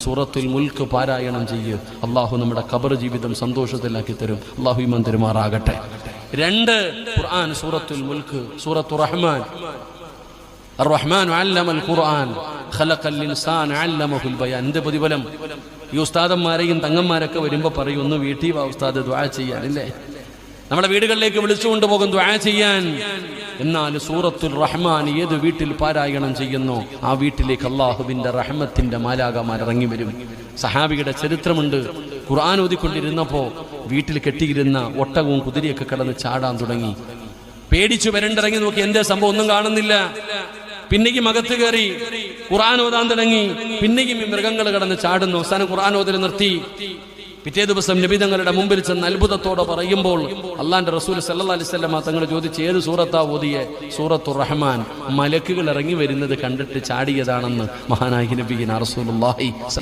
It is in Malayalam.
സൂറത്തുൽ മുൽക്ക് പാരായണം ചെയ്യ്. അള്ളാഹു നമ്മുടെ ഖബർ ജീവിതം സന്തോഷത്തിലാക്കി തരും. അള്ളാഹു ഈമാൻ തരുമാറാകട്ടെ. 2 ഖുർആൻ സൂറത്തുൽ മുൽക്ക്, സൂറത്തു റഹ്മാൻ. അർ-റഹ്മാൻ അല്ലമൽ ഖുർആൻ ഖലഖൽ ഇൻസാന അല്ലമഹുൽ ബയാൻ. എന്ത് പ്രതിഫലം! ഈ ഉസ്താദന്മാരെയും തങ്ങന്മാരൊക്കെ വരുമ്പോൾ പറയും, ഒന്ന് വീട്ടിൽ വാ ഉസ്താദ് ദുആ ചെയ്യാൻ. ഇല്ലേ, നമ്മളെ വീടുകളിലേക്ക് വിളിച്ചുകൊണ്ട് പോകും ദുആ ചെയ്യാൻ. എന്നാൽ സൂറത്തുൽ റഹ്മാൻ ഏത് വീട്ടിൽ പാരായണം ചെയ്യുന്നു ആ വീട്ടിലേക്ക് അള്ളാഹുവിന്റെ റഹ്മത്തിന്റെ മാലാഖമാർ ഇറങ്ങി വരും. സഹാബിയുടെ ചരിത്രമുണ്ട്. ഖുർആൻ ഓതിക്കൊണ്ടിരുന്നപ്പോൾ വീട്ടിൽ കെട്ടിയിരുന്ന ഒട്ടകവും കുതിരയൊക്കെ കിടന്ന് ചാടാൻ തുടങ്ങി. പേടിച്ചു വരണ്ടിറങ്ങി നോക്കി, എന്തേ സംഭവം, ഒന്നും കാണുന്നില്ല. പിന്നെയും അകത്ത് കയറി ഖുർആൻ ഓതാൻ തുടങ്ങി. പിന്നെയും ഈ മൃഗങ്ങൾ കിടന്ന് ചാടുന്നു. അവസാനം ഖുർആൻ ഓതൽ നിർത്തി. പിറ്റേ ദിവസം നബി തങ്ങളുടെ മുമ്പിൽ ചെന്ന് അത്ഭുതത്തോടെ പറയുമ്പോൾ അള്ളാന്റെ റസൂൽ സല്ലല്ലാഹു അലൈഹി വസല്ലം തങ്ങൾ ചോദിച്ചു, ഏത് സൂറത്താ ഓതിയെ? സൂറത്തുർ റഹ്മാൻ. മലക്കുകൾ ഇറങ്ങി വരുന്നത് കണ്ടിട്ട് ചാടിയതാണെന്ന് മഹാനായ നബിയിന റസൂലുള്ളാഹി